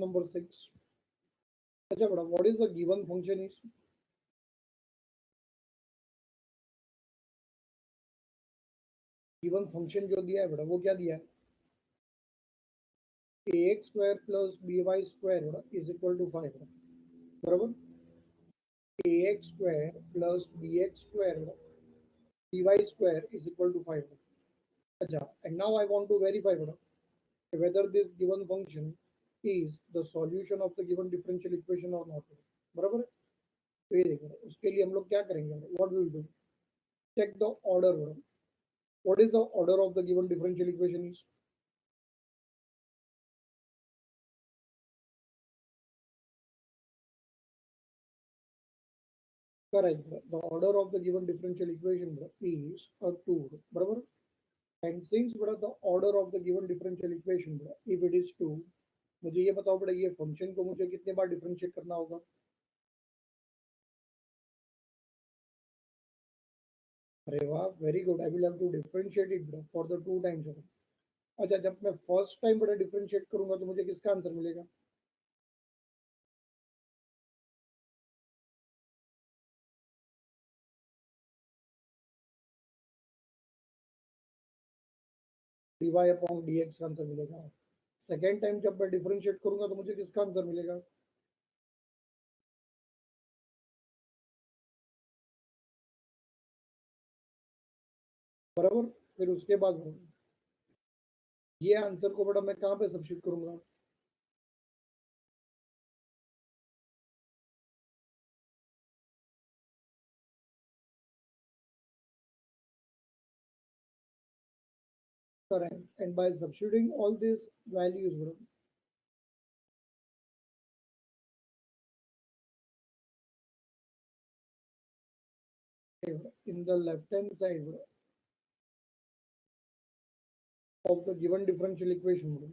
number 6. अच्छा बड़ा, what is the given function is? given function जो दिया है बड़ा, वो क्या दिया है? ax square plus by square बड़ा is equal to 5 बराबर. ax square plus bx square by square is equal to 5. अच्छा, and now I want to verify whether this given function is the solution of the given differential equation or not. बराबर है. तो ये देखो, उसके लिए हम लोग क्या करेंगे? What we will do? Check the order. What is the order of the given differential equation is? Correct. The order of the given differential equation is a 2. बराबर. And since the order of the given differential equation if it is 2, मुझे ये बताओ बड़ा, ये function को मुझे कितने बार differentiate करना होगा? अरे वाह, very good. I will have to differentiate it for the 2 times. अच्छा, जब मैं फर्स्ट टाइम बड़ा डिफरेंशिएट करूंगा तो मुझे किसका आंसर मिलेगा? dy अपॉन dx का आंसर मिलेगा. सेकेंड टाइम जब मैं डिफरेंशिएट करूंगा तो मुझे किसका आंसर मिलेगा? बराबर. फिर उसके बाद ये आंसर को बड़ा मैं कहाँ पे सब्स्टिट्यूट करूंगा? Correct. And by substituting all these values in the left hand side of the given differential equation,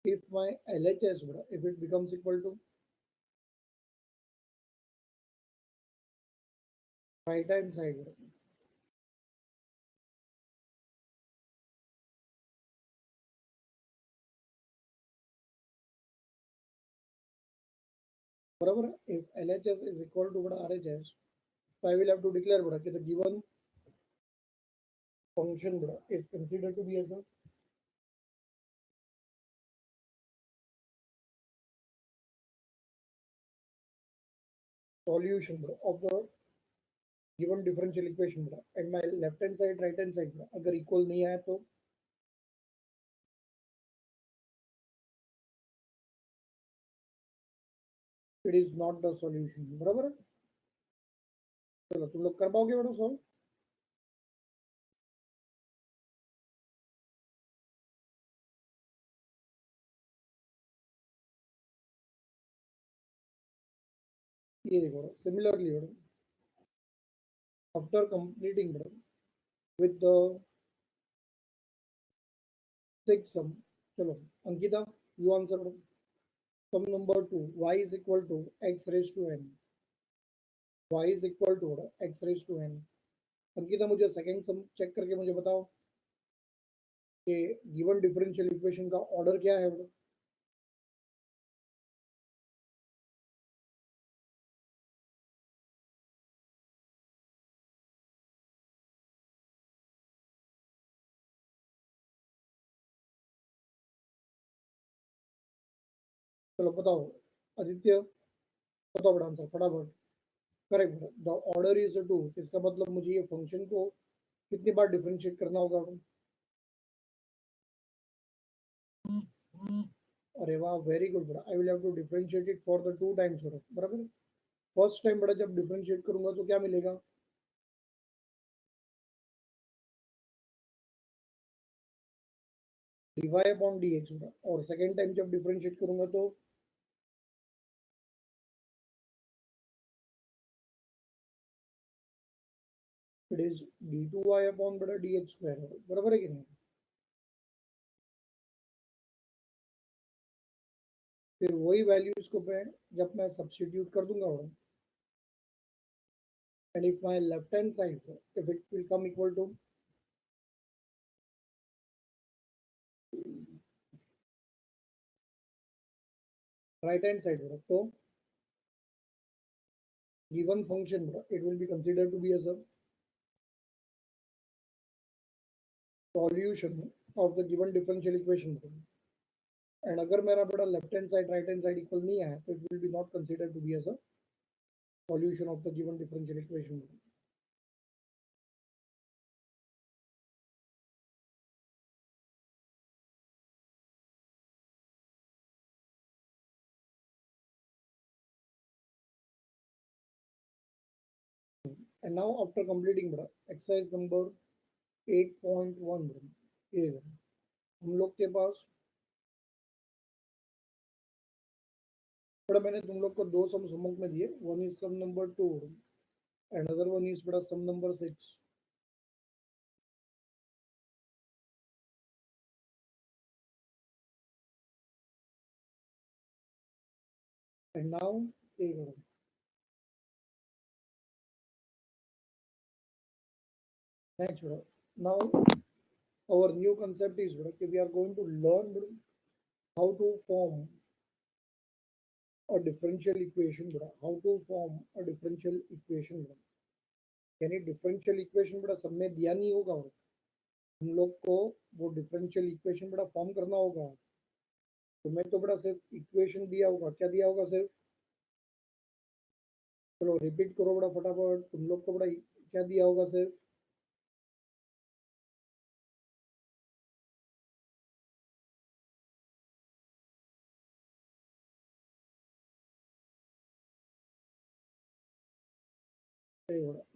if my LHS, if it becomes equal to right hand side, बराबर. if LHS is equal to RHS, so I will have to declare that the given function is considered to be as a solution of the given differential equation. And my left hand side, right hand side अगर equal नहीं आया तो it is not the solution. बराबर. चलो तुम लोग कर पाओगे बड़ा सॉल्व? ये देखो, similarly after completing with the 6 sum, चलो Ankita, you answer sum number 2, y is equal to x raised to n. y is equal to x raised to n. Ankita, मुझे सेकंड सम चेक करके मुझे बताओ कि गिवन डिफरेंशियल इक्वेशन का order क्या है? चलो बताओ आदित्य, बताओ बड़ा आंसर फटाफट. करेक्ट. The order is 2. इसका मतलब मुझे ये फंक्शन को कितनी बार डिफरेंशिएट करना होगा? अरे वाह, वेरी गुड बड़ा. I will have to differentiate it for the 2 times बराबर. फर्स्ट टाइम बड़ा जब डिफरेंशिएट करूंगा तो क्या मिलेगा? dy अपॉन dx और सेकेंड टाइम जब डिफरेंशिएट करूंगा तो it is d2y upon dx square. बराबर है कि नहीं? फिर वही वैल्यूज को मैं जब मैं सब्स्टिट्यूट कर दूंगा and if my left hand side if it will come equal to right hand side बड़ा, तो given function बड़ा, it will be considered to be as a solution of the given differential equation बड़ा. And अगर मेरा बड़ा left hand side right hand side equal नहीं आया तो it will be not considered to be as a solution of the given differential equation. And now after completing बड़ा exercise number 8.1 ये हम लोग के पास बड़ा मैंने तुम लोग को दो सम होमवर्क में दिए. One is sum number 2 and other one is बड़ा sum number 6. And now take on. Next, now our new concept is that we are going to learn how to form a differential equation. How to form a differential equation. यानी differential equation बड़ा सब में दिया नहीं होगा. हम लोग को वो डिफरेंशियल इक्वेशन बड़ा फॉर्म करना होगा. तो मैं तो बड़ा सिर्फ इक्वेशन दिया होगा. क्या दिया होगा सिर्फ? चलो रिपीट करो बड़ा फटाफट. तुम लोग को बड़ा क्या दिया होगा सिर्फ?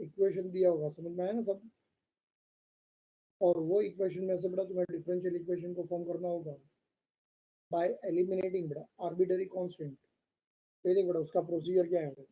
इक्वेशन दिया होगा. समझ में आया ना सब? और वो इक्वेशन में से बड़ा तुम्हें डिफरेंशियल इक्वेशन को फॉर्म करना होगा बाय एलिमिनेटिंग बड़ा आर्बिट्ररी कांस्टेंट. तो देख बड़ा उसका प्रोसीजर क्या है.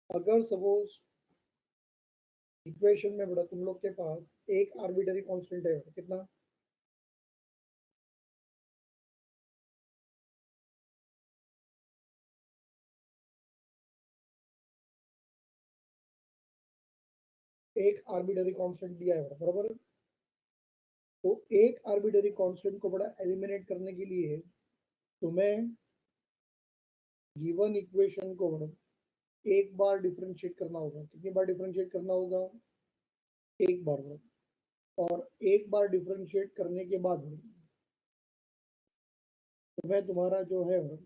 अगर सपोज इक्वेशन में बड़ा तुम लोग के पास एक आर्बिट्ररी कांस्टेंट है. कितना? एक आर्बिट्ररी कांस्टेंट दिया है बराबर. तो एक आर्बिट्ररी कांस्टेंट को बड़ा एलिमिनेट करने के लिए तुम्हें गिवन इक्वेशन को बड़ा एक बार डिफरेंशिएट करना होगा. कितनी बार डिफरेंशिएट करना होगा? एक बार बड़ा. और एक बार डिफरेंशिएट करने के बाद तुम्हें तुम्हारा जो है ना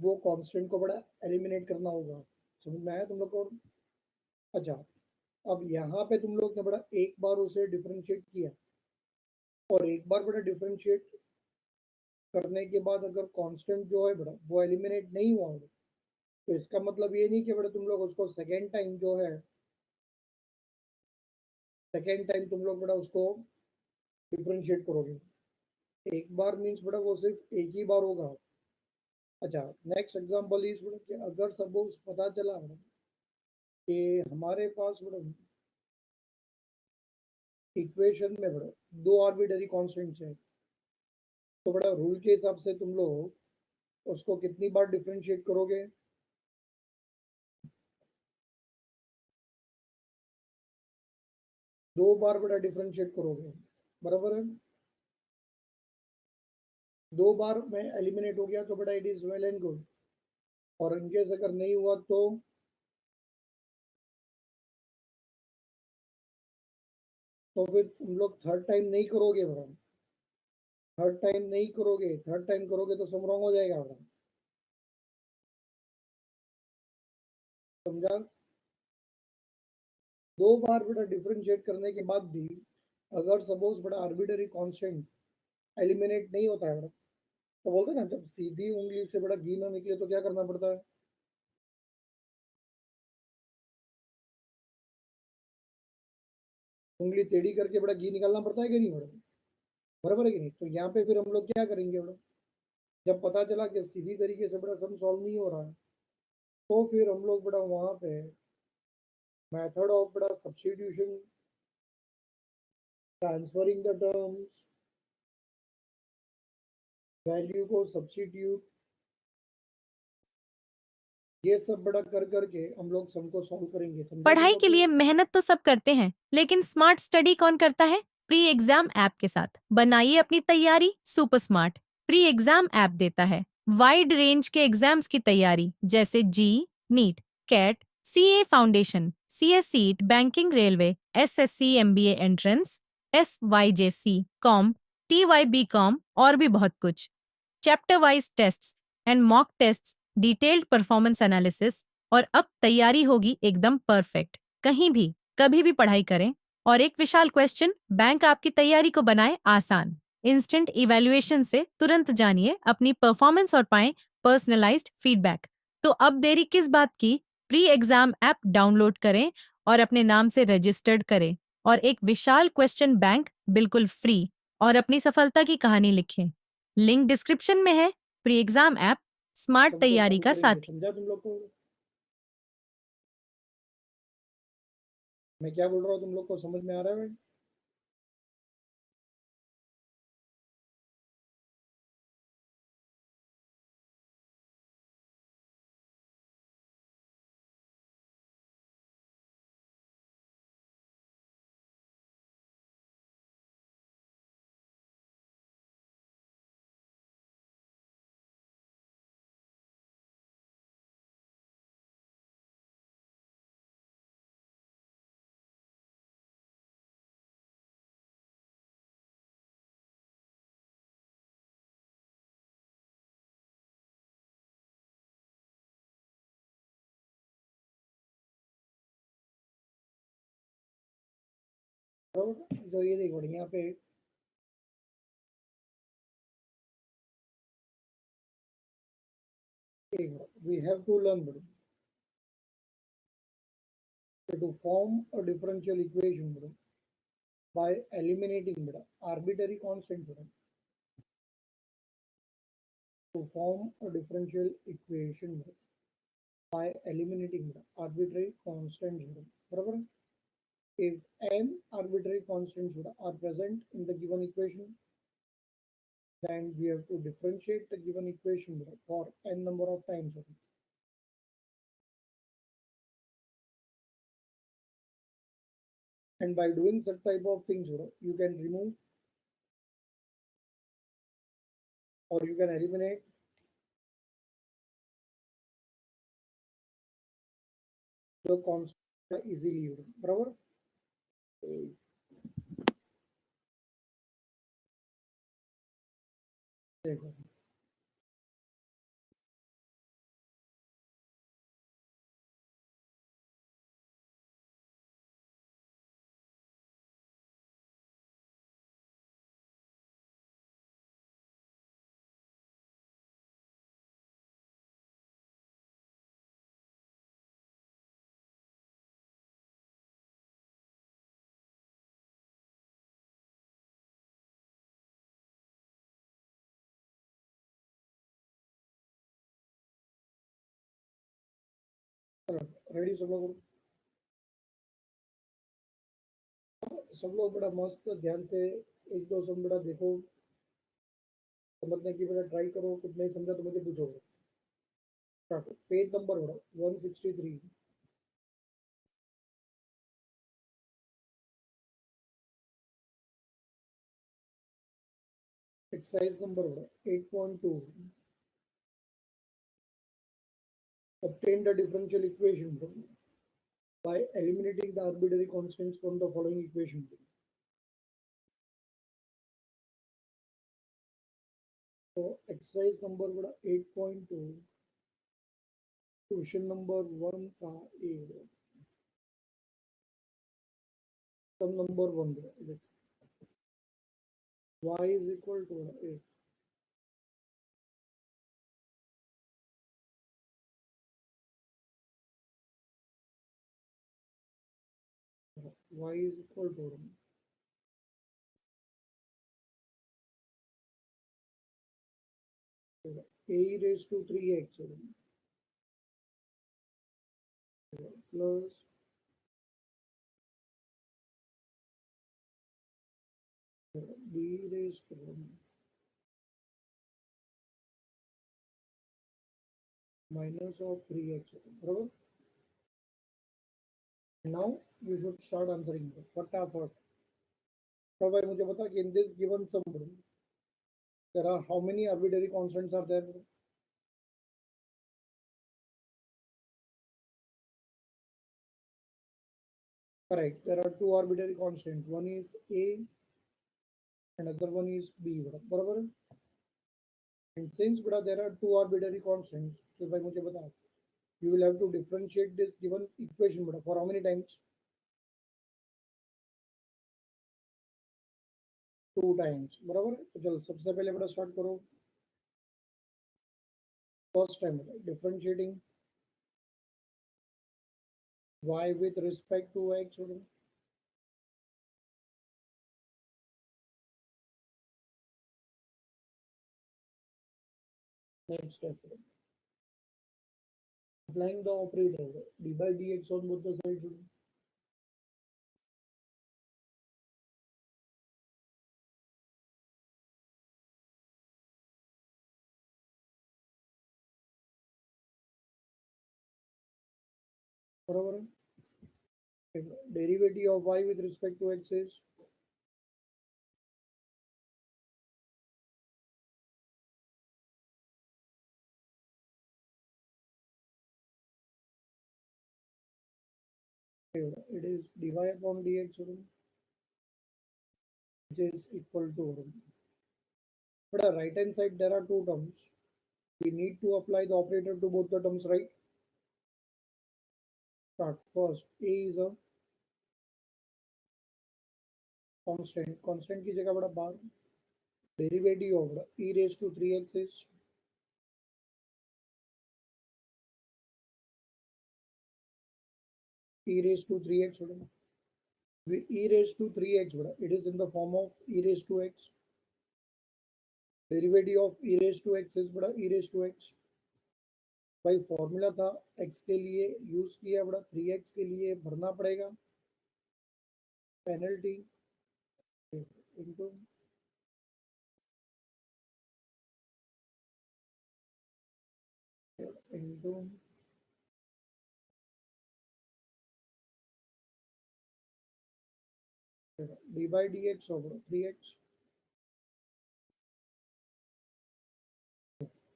वो कांस्टेंट को बड़ा एलिमिनेट करना होगा. समझ में आया तुम लोग को? अच्छा, अब यहाँ पे तुम लोग ने बड़ा एक बार उसे डिफरेंशिएट किया और एक बार बड़ा डिफरेंशिएट करने के बाद अगर कांस्टेंट जो है बड़ा वो एलिमिनेट नहीं हुआ तो इसका मतलब ये नहीं कि बड़ा तुम लोग उसको सेकेंड टाइम जो है सेकेंड टाइम तुम लोग बड़ा उसको डिफरेंशिएट करोगे. एक बार मीन्स बड़ा वो सिर्फ एक ही बार होगा. अच्छा, नेक्स्ट एग्जांपल इज बड़ा कि अगर सपोज पता चला कि हमारे पास बड़ा इक्वेशन में बड़ा दो आर्बिट्ररी कांस्टेंट्स हैं. तो बड़ा रूल के हिसाब से तुम लोग उसको कितनी बार डिफरेंशिएट करोगे? दो बार बड़ा डिफरेंशिएट करोगे. बराबर है. दो बार में एलिमिनेट हो गया तो बड़ा it is well and good. और इनकेस अगर नहीं हुआ तो फिर तुम लोग थर्ड टाइम नहीं करोगे बड़ा. थर्ड टाइम नहीं करोगे. थर्ड टाइम करोगे तो सम रॉन्ग हो जाएगा बड़ा. समझा? दो बार बड़ा डिफरेंशिएट करने के बाद भी अगर सपोज बड़ा आर्बिट्ररी कांस्टेंट एलिमिनेट नहीं होता है बड़ा तो बोलते हैं ना जब सीधी उंगली से बड़ा घी ना निकले तो क्या करना पड़ता है? उंगली टेढ़ी करके बड़ा घी निकालना पड़ता है कि नहीं बड़ा? बराबर है कि नहीं? तो यहाँ पे फिर हम लोग क्या करेंगे बड़ा? जब पता चला कि सीधी तरीके से बड़ा सम सॉल्व नहीं हो रहा है तो फिर हम लोग बड़ा वहां पे मेथड ऑफ बड़ा substitution, transferring the terms, value को सब्स्टिट्यूट ये सब बड़ा कर करके हम लोग सबको सॉल्व करेंगे, समझा तुम पढ़ाई लोग के को? लिए मेहनत तो सब करते हैं, लेकिन स्मार्ट स्टडी कौन करता है? प्री एग्जाम ऐप के साथ बनाइए अपनी तैयारी super smart. Pre exam app देता है वाइड रेंज के एग्जाम्स की तैयारी, जैसे JEE, NEET, CAT, CA foundation, CSEET, banking, railway, SSC, MBA entrance, SYJC, com, TYBCom और भी बहुत कुछ। Chapter wise tests and mock tests, detailed performance analysis, और अब तैयारी होगी एकदम परफेक्ट। कहीं भी कभी भी पढ़ाई करें। और एक विशाल क्वेश्चन बैंक आपकी तैयारी को बनाए आसान। इंस्टेंट इवैल्यूएशन से तुरंत जानिए अपनी परफॉर्मेंस और पाएं पर्सनलाइज्ड फीडबैक। तो अब देरी किस बात की? प्री एग्जाम ऐप डाउनलोड करें और अपने नाम से रजिस्टर्ड करें और एक विशाल क्वेश्चन बैंक बिल्कुल फ्री और अपनी सफलता की कहानी लिखें। लिंक डिस्क्रिप्शन में है। प्री एग्जाम ऐप स्मार्ट सबको तैयारी सॉल्व का करेंगे, साथी। समझा तुम लोग को? मैं क्या बोल रहा हूँ तुम लोग को समझ में आ रहा है? तो ये देखो यहाँ पे we have to learn to form a differential equation by eliminating arbitrary constant to form a differential equation by eliminating arbitrary constants. बराबर? If n arbitrary constants are present in the given equation, then we have to differentiate the given equation for n number of times. And by doing such type of things, you can remove or you can eliminate the constant easily. बराबर? देखो ready सब लोग बड़ा मस्त ध्यान से एक दो सब बड़ा देखो, समझने की बड़ा ट्राई करो, कुछ नहीं समझा तो मुझे पूछोगे। Page number 163, exercise number 8.2, obtain the differential equation by eliminating the arbitrary constants from the following equation. So exercise number 8.2, question number 1 का ए, सम number 1, y is equal to a, y is equal to a raised to 3x plus b raised to minus of 3x बराबर. Now you should start answering फटाफट. तो भाई मुझे बता कि in this given sum there are how many arbitrary constants are there. Correct. There are two arbitrary constants. One is A and other one is B. बराबर. And since there are two arbitrary constants, तो भाई मुझे बता. You will have to differentiate this given equation for how many times? 2 times. बराबर. तो चलो सबसे पहले start करो. First time differentiating y with respect to x. Next step. Applying the operator d by dx on both the sides. बराबर. Derivative of y with respect to x is it is dy upon dx, which is equal to. But on right hand side there are two terms. We need to apply the operator to both the terms, right? Start first. A is a constant. Constant की जगह बड़ा बार. Derivative of e raised to 3x is e raised to 3x. E raised to 3x. It is in the form of e raised to x. Derivative of e raised to x is e raised to x. भाई formula था x के लिए use किया 3x के लिए भरना पड़ेगा penalty into into d by dx over 3x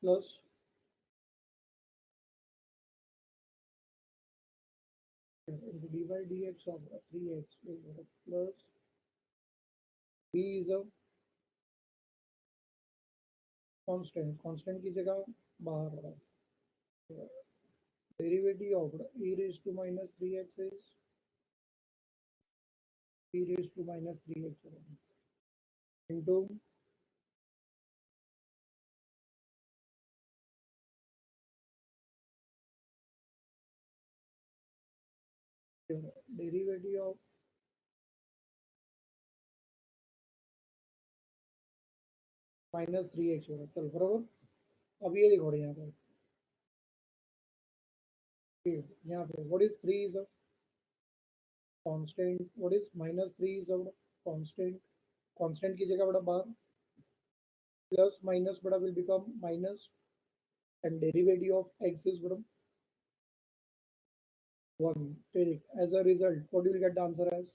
plus d by dx over 3x plus b is a constant. Constant की जगह बाहर derivative of e raised to minus 3x is e raised to minus 3x into derivative of minus 3x होगा. चल बराबर. अब ये देखो यहाँ पे what is 3 is a constant. What is minus 3 is a constant. Constant की जगह बार plus minus will become minus and derivative of x is 1. As a result, what do you get the answer as?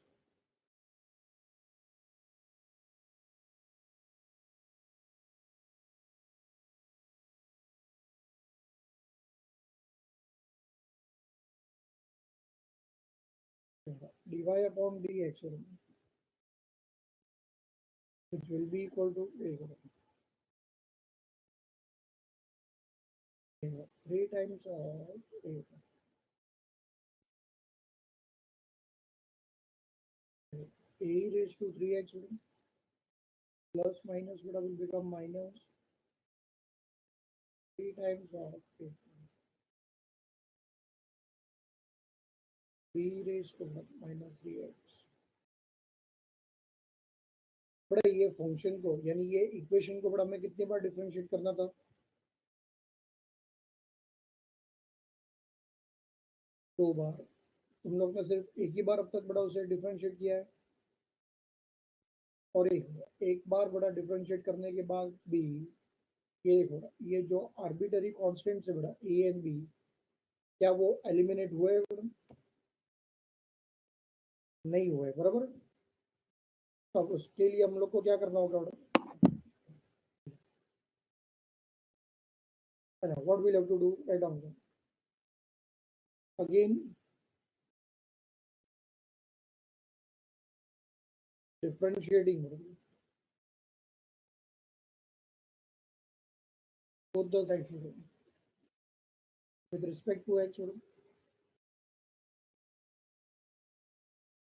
dy upon dx, which will be equal to 3 times of a raised to 3x plus minus will become minus 3 times of b raised to minus 3x. ये function को यानी ये equation को हमें कितनी बार differentiate करना था? 2 बार. तुम लोग ने सिर्फ एक ही बार अब तक उसे डिफरेंशिएट किया है और एक बार डिफरेंशिएट करने के बाद भी ये देखो ये जो आर्बिटरी कांस्टेंट्स है बेटा ए एंड बी, क्या वो एलिमिनेट हुए बेटा? नहीं हुए, बराबर। तब उसके लिए हम लोग को क्या करना होगा बेटा? है ना, what will have to do, write down again differentiating both the sides with respect to x